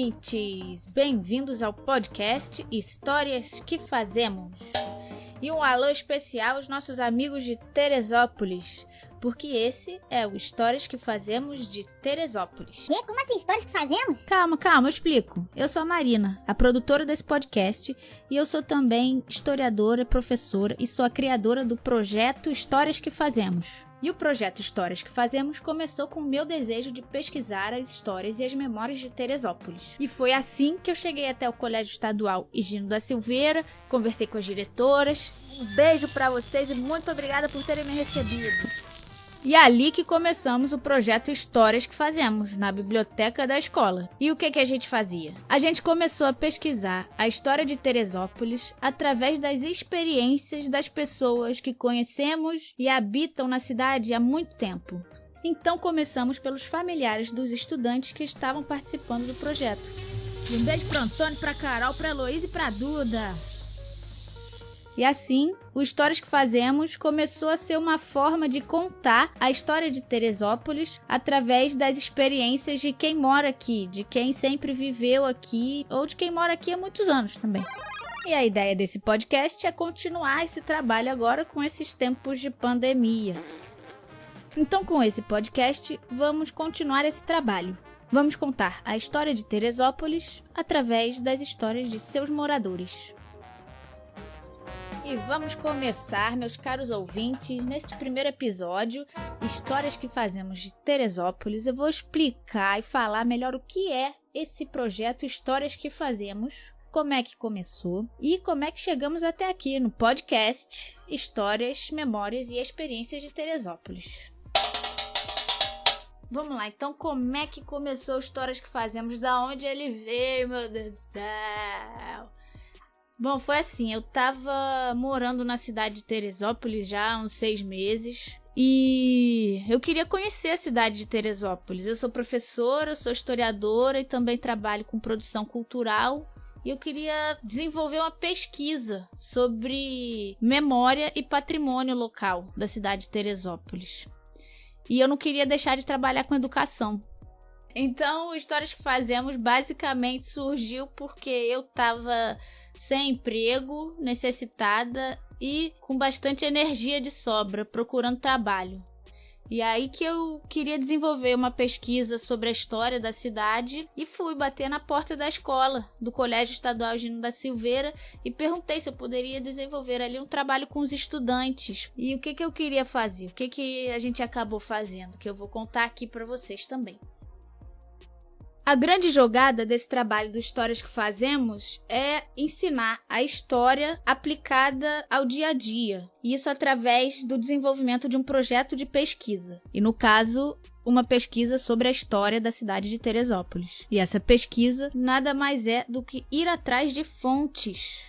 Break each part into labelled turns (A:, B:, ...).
A: ouvintes! Bem-vindos ao podcast Histórias que Fazemos. E um alô especial aos nossos amigos de Teresópolis, porque esse é o Histórias que Fazemos de Teresópolis.
B: Quê? Como assim, Histórias que Fazemos?
A: Calma, eu explico. Eu sou a Marina, a produtora desse podcast, e eu sou também historiadora, professora e sou a criadora do projeto Histórias que Fazemos. E o projeto Histórias que Fazemos começou com o meu desejo de pesquisar as histórias e as memórias de Teresópolis. E foi assim que eu cheguei até o Colégio Estadual Higino da Silveira, conversei com as diretoras. Um beijo pra vocês e muito obrigada por terem me recebido. E é ali que começamos o projeto Histórias que Fazemos, na biblioteca da escola. E o que a gente fazia? A gente começou a pesquisar a história de Teresópolis através das experiências das pessoas que conhecemos e habitam na cidade há muito tempo. Então começamos pelos familiares dos estudantes que estavam participando do projeto. E um beijo para Antônio, para Carol, para Heloísa e para Duda. E assim, o Histórias que Fazemos começou a ser uma forma de contar a história de Teresópolis através das experiências de quem mora aqui, de quem sempre viveu aqui ou de quem mora aqui há muitos anos também. E a ideia desse podcast é continuar esse trabalho agora com esses tempos de pandemia. Então, com esse podcast, vamos continuar esse trabalho. Vamos contar a história de Teresópolis através das histórias de seus moradores. E vamos começar, meus caros ouvintes, neste primeiro episódio, Histórias que Fazemos de Teresópolis. Eu vou explicar e falar melhor o que é esse projeto Histórias que Fazemos, como é que começou e como é que chegamos até aqui no podcast Histórias, Memórias e Experiências de Teresópolis. Vamos lá, então como é que começou Histórias que Fazemos? Da onde ele veio, meu Deus do céu? Bom, foi assim, eu tava morando na cidade de Teresópolis já há uns 6 meses e eu queria conhecer a cidade de Teresópolis. Eu sou professora, sou historiadora e também trabalho com produção cultural e eu queria desenvolver uma pesquisa sobre memória e patrimônio local da cidade de Teresópolis. E eu não queria deixar de trabalhar com educação. Então, o Histórias que Fazemos basicamente surgiu porque eu tava sem emprego, necessitada e com bastante energia de sobra, procurando trabalho. E aí que eu queria desenvolver uma pesquisa sobre a história da cidade e fui bater na porta da escola, do Colégio Estadual Higino da Silveira, e perguntei se eu poderia desenvolver ali um trabalho com os estudantes. E o que eu queria fazer, o que a gente acabou fazendo, que eu vou contar aqui para vocês também. A grande jogada desse trabalho do Histórias que Fazemos é ensinar a história aplicada ao dia a dia. Isso através do desenvolvimento de um projeto de pesquisa. E no caso, uma pesquisa sobre a história da cidade de Teresópolis. E essa pesquisa nada mais é do que ir atrás de fontes.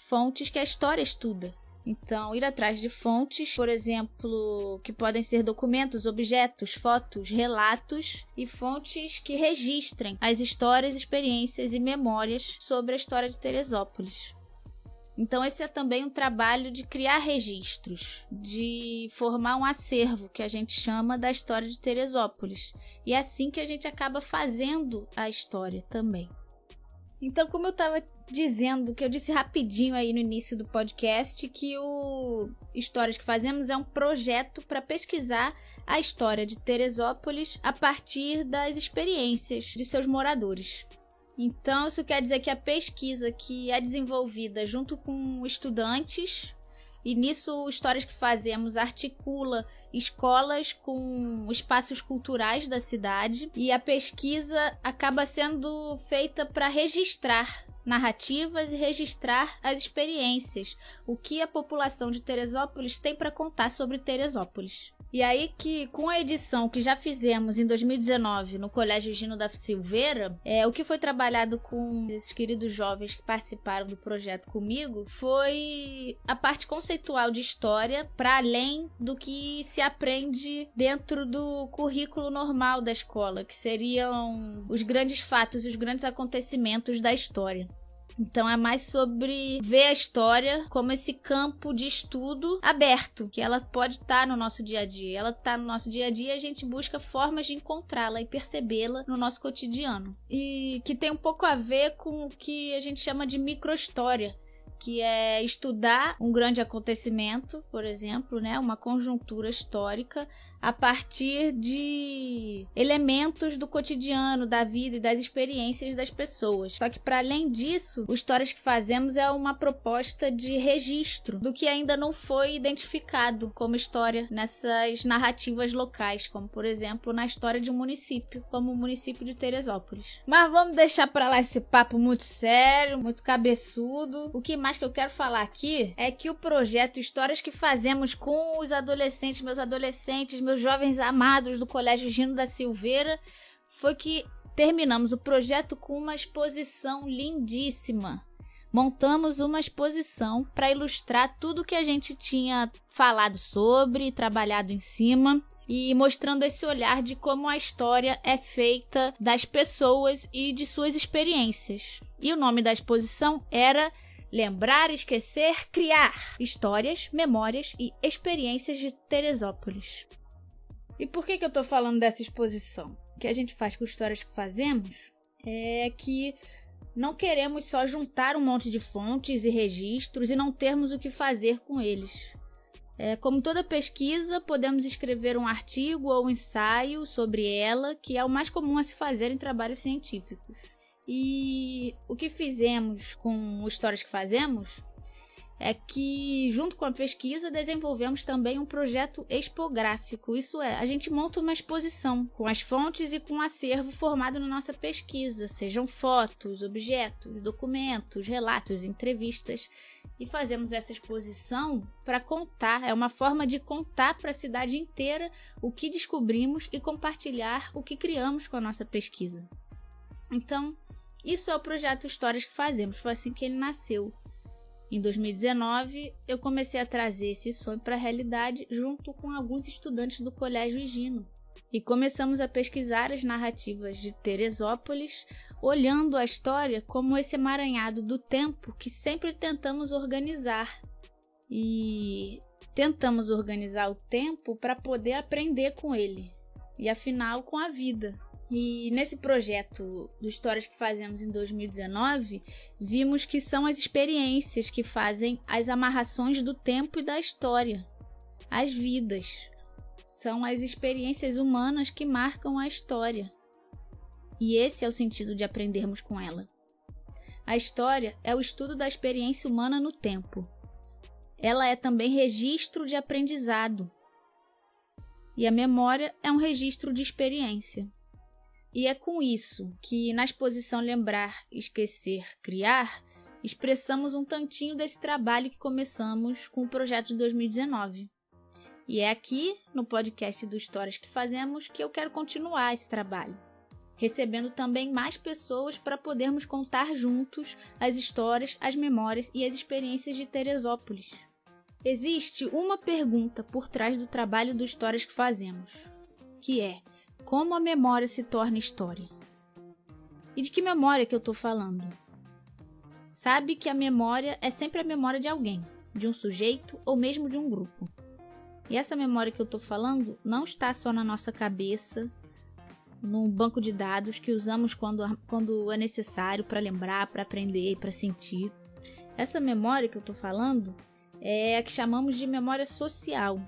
A: Fontes que a história estuda. Então, ir atrás de fontes, por exemplo, que podem ser documentos, objetos, fotos, relatos e fontes que registrem as histórias, experiências e memórias sobre a história de Teresópolis. Então, esse é também um trabalho de criar registros, de formar um acervo, que a gente chama da história de Teresópolis. E é assim que a gente acaba fazendo a história também. Então, como eu estava dizendo, que eu disse rapidinho aí no início do podcast, que o Histórias que Fazemos é um projeto para pesquisar a história de Teresópolis a partir das experiências de seus moradores. Então, isso quer dizer que a pesquisa que é desenvolvida junto com estudantes, e nisso o Histórias que Fazemos articula escolas com espaços culturais da cidade, e a pesquisa acaba sendo feita para registrar narrativas e registrar as experiências, o que a população de Teresópolis tem para contar sobre Teresópolis. E aí que, com a edição que já fizemos em 2019 no Colégio Higino da Silveira, o que foi trabalhado com esses queridos jovens que participaram do projeto comigo foi a parte conceitual de história, para além do que se aprende dentro do currículo normal da escola, que seriam os grandes fatos e os grandes acontecimentos da história. Então é mais sobre ver a história como esse campo de estudo aberto, que ela pode estar no nosso dia a dia. Ela está no nosso dia a dia e a gente busca formas de encontrá-la e percebê-la no nosso cotidiano. E que tem um pouco a ver com o que a gente chama de microhistória, que é estudar um grande acontecimento, por exemplo, né, uma conjuntura histórica, a partir de elementos do cotidiano, da vida e das experiências das pessoas. Só que, para além disso, o Histórias que Fazemos é uma proposta de registro do que ainda não foi identificado como história nessas narrativas locais, como, por exemplo, na história de um município, como o município de Teresópolis. Mas vamos deixar para lá esse papo muito sério, muito cabeçudo. O que mais que eu quero falar aqui é que o projeto Histórias que Fazemos com os adolescentes, meus jovens amados do Colégio Gino da Silveira, foi que terminamos o projeto com uma exposição lindíssima. Montamos uma exposição para ilustrar tudo que a gente tinha falado sobre, trabalhado em cima, e mostrando esse olhar de como a história é feita das pessoas e de suas experiências. E o nome da exposição era Lembrar, Esquecer, Criar: Histórias, Memórias e Experiências de Teresópolis. E por que eu tô falando dessa exposição? O que a gente faz com Histórias que Fazemos é que não queremos só juntar um monte de fontes e registros e não termos o que fazer com eles. Como toda pesquisa, podemos escrever um artigo ou um ensaio sobre ela, que é o mais comum a se fazer em trabalhos científicos. E o que fizemos com Histórias que Fazemos é que, junto com a pesquisa, desenvolvemos também um projeto expográfico. Isso é, a gente monta uma exposição com as fontes e com o acervo formado na nossa pesquisa, sejam fotos, objetos, documentos, relatos, entrevistas. E fazemos essa exposição para contar, é uma forma de contar para a cidade inteira o que descobrimos e compartilhar o que criamos com a nossa pesquisa. Então, isso é o projeto Histórias que Fazemos, foi assim que ele nasceu. Em 2019, eu comecei a trazer esse sonho para a realidade junto com alguns estudantes do Colégio Gino. E começamos a pesquisar as narrativas de Teresópolis, olhando a história como esse emaranhado do tempo que sempre tentamos organizar. E tentamos organizar o tempo para poder aprender com ele, e afinal com a vida. E nesse projeto do Histórias que Fazemos em 2019, vimos que são as experiências que fazem as amarrações do tempo e da história. As vidas são as experiências humanas que marcam a história. E esse é o sentido de aprendermos com ela. A história é o estudo da experiência humana no tempo. Ela é também registro de aprendizado. E a memória é um registro de experiência. E é com isso que, na exposição Lembrar, Esquecer, Criar, expressamos um tantinho desse trabalho que começamos com o projeto de 2019. E é aqui, no podcast do Histórias que Fazemos, que eu quero continuar esse trabalho, recebendo também mais pessoas para podermos contar juntos as histórias, as memórias e as experiências de Teresópolis. Existe uma pergunta por trás do trabalho do Histórias que Fazemos, que é: como a memória se torna história? E de que memória que eu estou falando? Sabe que a memória é sempre a memória de alguém, de um sujeito ou mesmo de um grupo. E essa memória que eu estou falando não está só na nossa cabeça, num banco de dados que usamos quando é necessário para lembrar, para aprender e para sentir. Essa memória que eu estou falando é a que chamamos de memória social,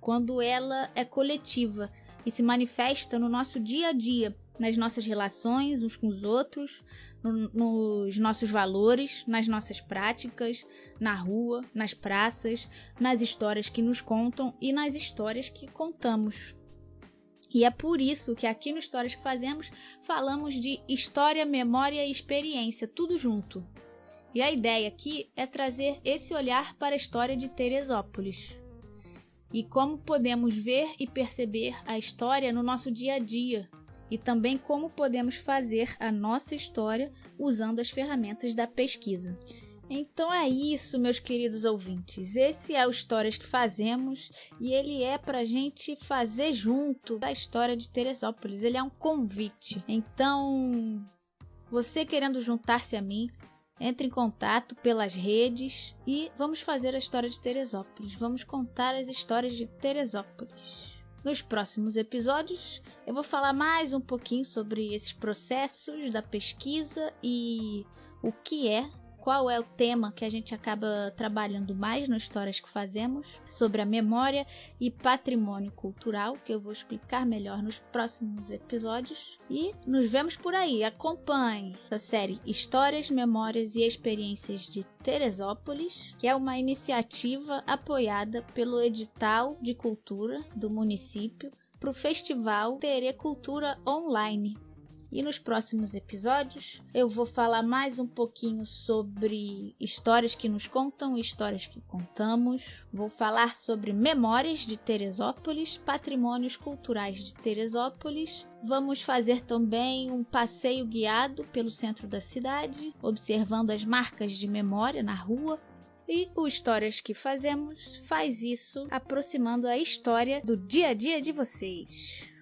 A: quando ela é coletiva e se manifesta no nosso dia a dia, nas nossas relações uns com os outros, nos nossos valores, nas nossas práticas, na rua, nas praças, nas histórias que nos contam e nas histórias que contamos. E é por isso que aqui no Histórias que Fazemos falamos de história, memória e experiência, tudo junto. E a ideia aqui é trazer esse olhar para a história de Teresópolis. E como podemos ver e perceber a história no nosso dia a dia, e também como podemos fazer a nossa história usando as ferramentas da pesquisa. Então é isso, meus queridos ouvintes. Esse é o Histórias que Fazemos e ele é pra gente fazer junto da história de Teresópolis. Ele é um convite. Então, você querendo juntar-se a mim, Entre em contato pelas redes e vamos fazer a história de Teresópolis. Vamos contar as histórias de Teresópolis. Nos próximos episódios, eu vou falar mais um pouquinho sobre esses processos da pesquisa e o que qual é o tema que a gente acaba trabalhando mais nas histórias que fazemos, sobre a memória e patrimônio cultural, que eu vou explicar melhor nos próximos episódios. E nos vemos por aí. Acompanhe a série Histórias, Memórias e Experiências de Teresópolis, que é uma iniciativa apoiada pelo Edital de Cultura do município para o Festival Terê Cultura Online. E nos próximos episódios eu vou falar mais um pouquinho sobre histórias que nos contam e histórias que contamos. Vou falar sobre memórias de Teresópolis, patrimônios culturais de Teresópolis. Vamos fazer também um passeio guiado pelo centro da cidade, observando as marcas de memória na rua. E o Histórias que Fazemos faz isso aproximando a história do dia a dia de vocês.